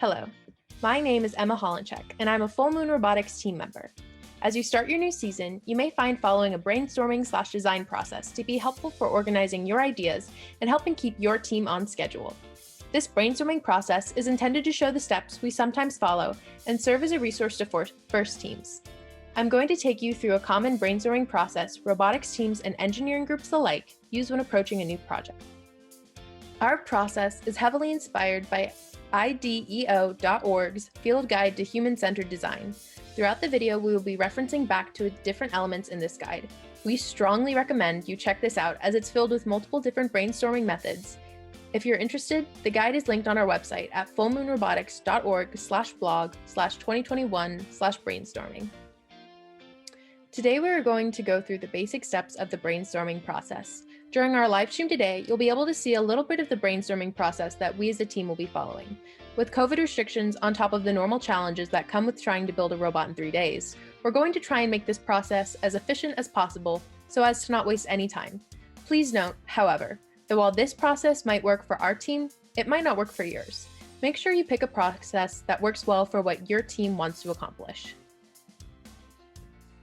Hello, my name is Emma Holenchek, and I'm a Full Moon Robotics team member. As you start your new season, you may find following a brainstorming/design process to be helpful for organizing your ideas and helping keep your team on schedule. This brainstorming process is intended to show the steps we sometimes follow and serve as a resource to first teams. I'm going to take you through a common brainstorming process robotics teams and engineering groups alike use when approaching a new project. Our process is heavily inspired by IDEO.org's Field Guide to Human-Centered Design. Throughout the video, we will be referencing back to different elements in this guide. We strongly recommend you check this out as it's filled with multiple different brainstorming methods. If you're interested, the guide is linked on our website at fullmoonrobotics.org/blog/2021/brainstorming. Today, we are going to go through the basic steps of the brainstorming process. During our live stream today, you'll be able to see a little bit of the brainstorming process that we as a team will be following. With COVID restrictions on top of the normal challenges that come with trying to build a robot in 3 days, we're going to try and make this process as efficient as possible so as to not waste any time. Please note, however, that while this process might work for our team, it might not work for yours. Make sure you pick a process that works well for what your team wants to accomplish.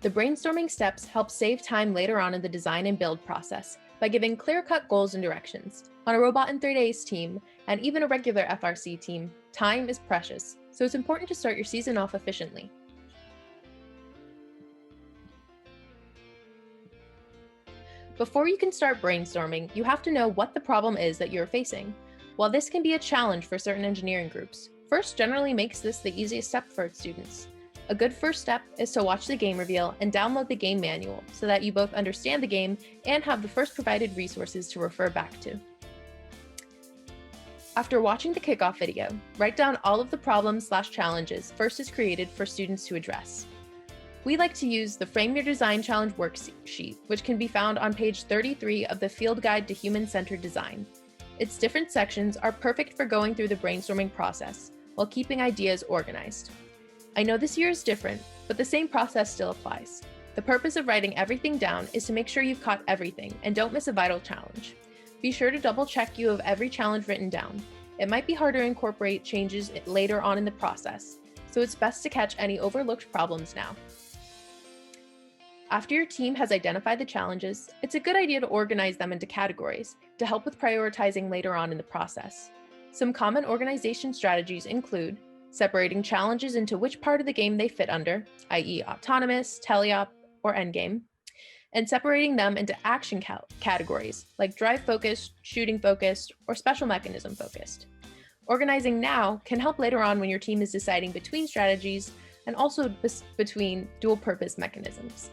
The brainstorming steps help save time later on in the design and build process by giving clear-cut goals and directions. On a Robot in 3 Days team, and even a regular FRC team, time is precious, so it's important to start your season off efficiently. Before you can start brainstorming, you have to know what the problem is that you're facing. While this can be a challenge for certain engineering groups, FIRST generally makes this the easiest step for its students. A good first step is to watch the game reveal and download the game manual so that you both understand the game and have the first provided resources to refer back to. After watching the kickoff video, write down all of the problems/challenges FIRST is created for students to address. We like to use the Frame Your Design Challenge worksheet, which can be found on page 33 of the Field Guide to Human-Centered Design. Its different sections are perfect for going through the brainstorming process while keeping ideas organized. I know this year is different, but the same process still applies. The purpose of writing everything down is to make sure you've caught everything and don't miss a vital challenge. Be sure to double check you have every challenge written down. It might be hard to incorporate changes later on in the process, so it's best to catch any overlooked problems now. After your team has identified the challenges, it's a good idea to organize them into categories to help with prioritizing later on in the process. Some common organization strategies include separating challenges into which part of the game they fit under, i.e. autonomous, teleop, or endgame, and separating them into action categories like drive-focused, shooting-focused, or special mechanism-focused. Organizing now can help later on when your team is deciding between strategies and also between dual-purpose mechanisms.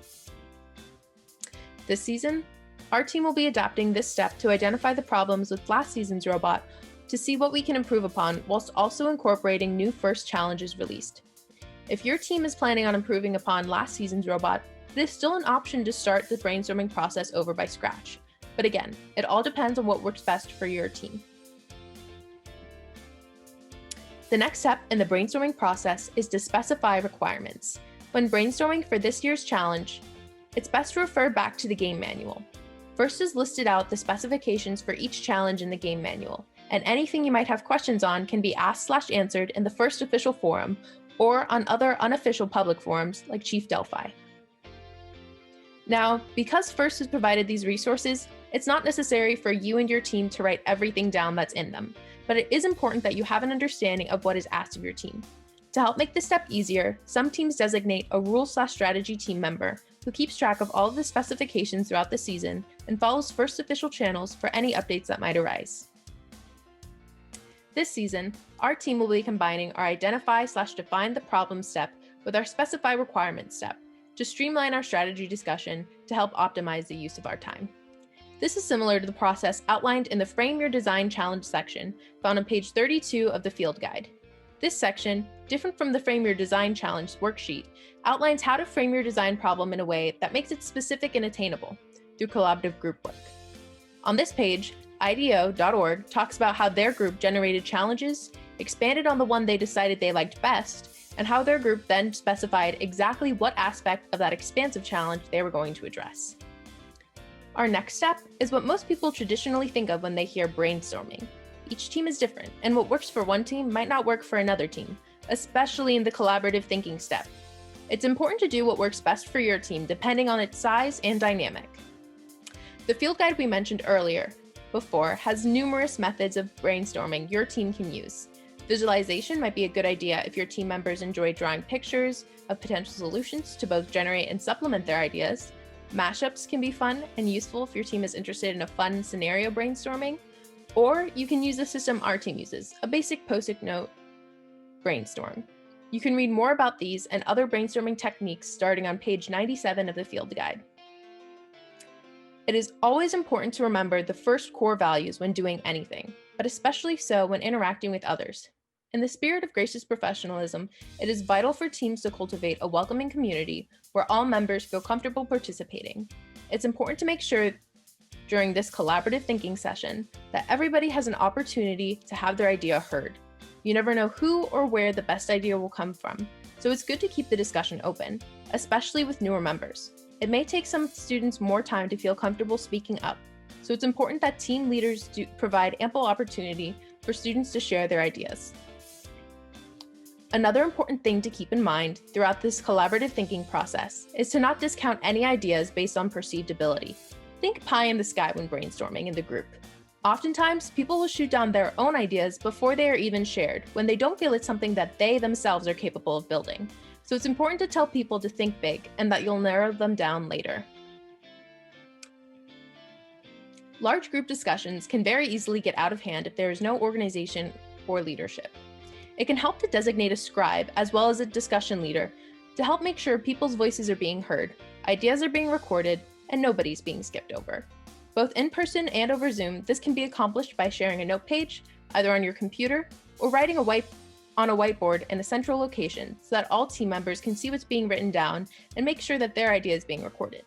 This season, our team will be adapting this step to identify the problems with last season's robot to see what we can improve upon whilst also incorporating new FIRST challenges released. If your team is planning on improving upon last season's robot, it is still an option to start the brainstorming process over by scratch. But again, it all depends on what works best for your team. The next step in the brainstorming process is to specify requirements. When brainstorming for this year's challenge, it's best to refer back to the game manual. FIRST is listed out the specifications for each challenge in the game manual, and anything you might have questions on can be asked/answered in the FIRST official forum or on other unofficial public forums like Chief Delphi. Now, because FIRST has provided these resources, it's not necessary for you and your team to write everything down that's in them, but it is important that you have an understanding of what is asked of your team. To help make this step easier, some teams designate a rule/strategy team member who keeps track of all of the specifications throughout the season and follows FIRST official channels for any updates that might arise. This season, our team will be combining our identify/define the problem step with our specify requirements step to streamline our strategy discussion to help optimize the use of our time. This is similar to the process outlined in the Frame Your Design Challenge section found on page 32 of the Field Guide. This section, different from the Frame Your Design Challenge worksheet, outlines how to frame your design problem in a way that makes it specific and attainable through collaborative group work. On this page, IDEO.org talks about how their group generated challenges, expanded on the one they decided they liked best, and how their group then specified exactly what aspect of that expansive challenge they were going to address. Our next step is what most people traditionally think of when they hear brainstorming, each team is different, and what works for one team might not work for another team, especially in the collaborative thinking step. It's important to do what works best for your team depending on its size and dynamic. The field guide we mentioned before has numerous methods of brainstorming your team can use. Visualization might be a good idea if your team members enjoy drawing pictures of potential solutions to both generate and supplement their ideas. Mashups can be fun and useful if your team is interested in a fun scenario brainstorming. Or you can use the system our team uses, a basic Post-it note brainstorm. You can read more about these and other brainstorming techniques starting on page 97 of the field guide. It is always important to remember the first core values when doing anything, but especially so when interacting with others. In the spirit of gracious professionalism, it is vital for teams to cultivate a welcoming community where all members feel comfortable participating. It's important to make sure during this collaborative thinking session that everybody has an opportunity to have their idea heard. You never know who or where the best idea will come from, so it's good to keep the discussion open, especially with newer members. It may take some students more time to feel comfortable speaking up, so it's important that team leaders provide ample opportunity for students to share their ideas. Another important thing to keep in mind throughout this collaborative thinking process is to not discount any ideas based on perceived ability. Think pie in the sky when brainstorming in the group. Oftentimes, people will shoot down their own ideas before they are even shared when they don't feel it's something that they themselves are capable of building. So it's important to tell people to think big and that you'll narrow them down later. Large group discussions can very easily get out of hand if there is no organization or leadership. It can help to designate a scribe as well as a discussion leader to help make sure people's voices are being heard, ideas are being recorded, and nobody's being skipped over. Both in person and over Zoom, this can be accomplished by sharing a note page, either on your computer, or writing on a whiteboard in a central location so that all team members can see what's being written down and make sure that their idea is being recorded.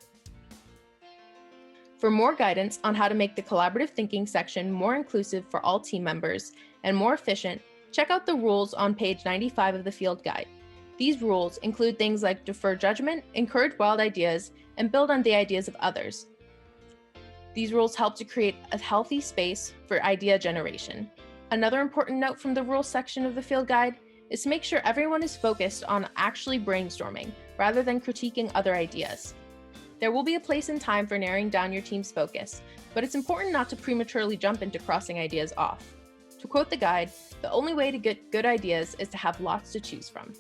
For more guidance on how to make the collaborative thinking section more inclusive for all team members and more efficient, check out the rules on page 95 of the field guide. These rules include things like defer judgment, encourage wild ideas, and build on the ideas of others. These rules help to create a healthy space for idea generation. Another important note from the rules section of the field guide is to make sure everyone is focused on actually brainstorming rather than critiquing other ideas. There will be a place and time for narrowing down your team's focus, but it's important not to prematurely jump into crossing ideas off. To quote the guide, the only way to get good ideas is to have lots to choose from.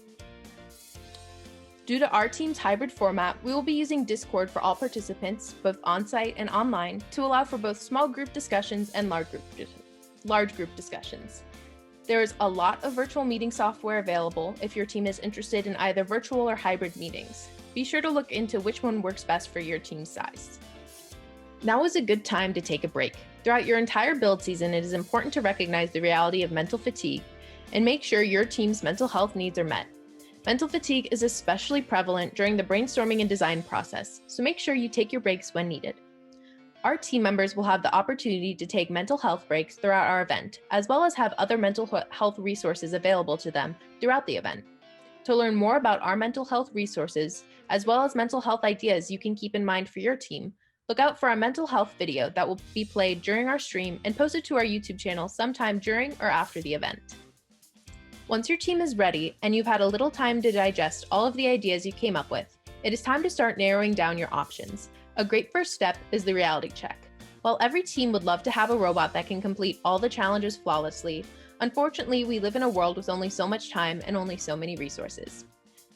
Due to our team's hybrid format, we will be using Discord for all participants, both on-site and online, to allow for both small group discussions and large group discussions. There is a lot of virtual meeting software available if your team is interested in either virtual or hybrid meetings. Be sure to look into which one works best for your team's size. Now is a good time to take a break. Throughout your entire build season, it is important to recognize the reality of mental fatigue and make sure your team's mental health needs are met. Mental fatigue is especially prevalent during the brainstorming and design process, so make sure you take your breaks when needed. Our team members will have the opportunity to take mental health breaks throughout our event, as well as have other mental health resources available to them throughout the event. To learn more about our mental health resources, as well as mental health ideas you can keep in mind for your team, look out for our mental health video that will be played during our stream and posted to our YouTube channel sometime during or after the event. Once your team is ready and you've had a little time to digest all of the ideas you came up with, it is time to start narrowing down your options. A great first step is the reality check. While every team would love to have a robot that can complete all the challenges flawlessly, unfortunately, we live in a world with only so much time and only so many resources.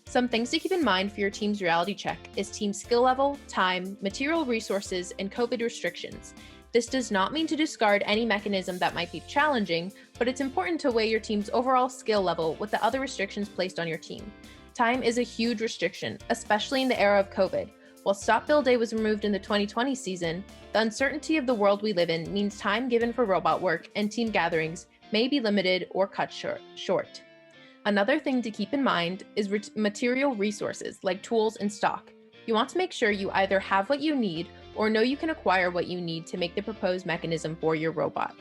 Some things to keep in mind for your team's reality check is team skill level, time, material resources, and COVID restrictions. This does not mean to discard any mechanism that might be challenging, but it's important to weigh your team's overall skill level with the other restrictions placed on your team. Time is a huge restriction, especially in the era of COVID. While Stop Build Day was removed in the 2020 season, the uncertainty of the world we live in means time given for robot work and team gatherings may be limited or cut short. Another thing to keep in mind is material resources like tools and stock. You want to make sure you either have what you need or know you can acquire what you need to make the proposed mechanism for your robot.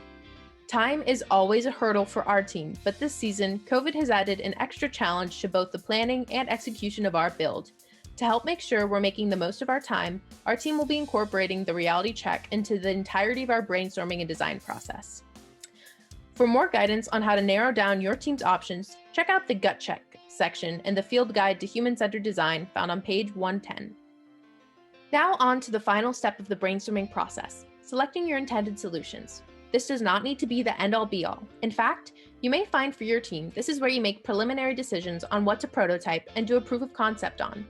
Time is always a hurdle for our team, but this season, COVID has added an extra challenge to both the planning and execution of our build. To help make sure we're making the most of our time, our team will be incorporating the reality check into the entirety of our brainstorming and design process. For more guidance on how to narrow down your team's options, check out the Gut Check section in the Field Guide to Human-Centered Design found on page 110. Now on to the final step of the brainstorming process, selecting your intended solutions. This does not need to be the end-all be-all. In fact, you may find for your team, this is where you make preliminary decisions on what to prototype and do a proof of concept on.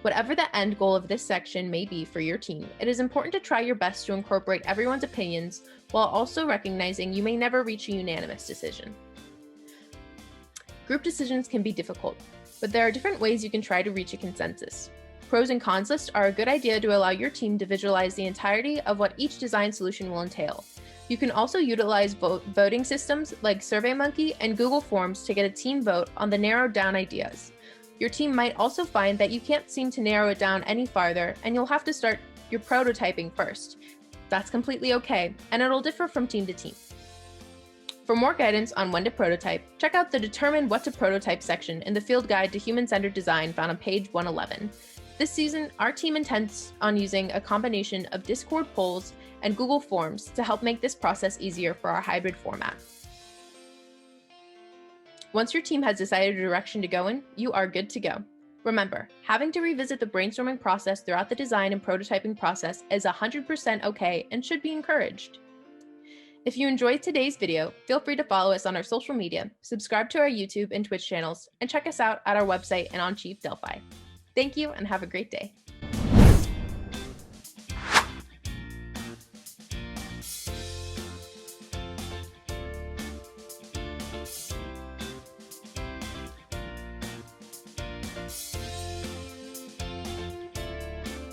Whatever the end goal of this section may be for your team, it is important to try your best to incorporate everyone's opinions while also recognizing you may never reach a unanimous decision. Group decisions can be difficult, but there are different ways you can try to reach a consensus. Pros and cons lists are a good idea to allow your team to visualize the entirety of what each design solution will entail. You can also utilize voting systems like SurveyMonkey and Google Forms to get a team vote on the narrowed down ideas. Your team might also find that you can't seem to narrow it down any farther and you'll have to start your prototyping first. That's completely okay, and it'll differ from team to team. For more guidance on when to prototype, check out the Determine What to Prototype section in the Field Guide to Human-Centered Design found on page 111. This season, our team intends on using a combination of Discord polls and Google Forms to help make this process easier for our hybrid format. Once your team has decided a direction to go in, you are good to go. Remember, having to revisit the brainstorming process throughout the design and prototyping process is 100% okay and should be encouraged. If you enjoyed today's video, feel free to follow us on our social media, subscribe to our YouTube and Twitch channels, and check us out at our website and on Chief Delphi. Thank you and have a great day.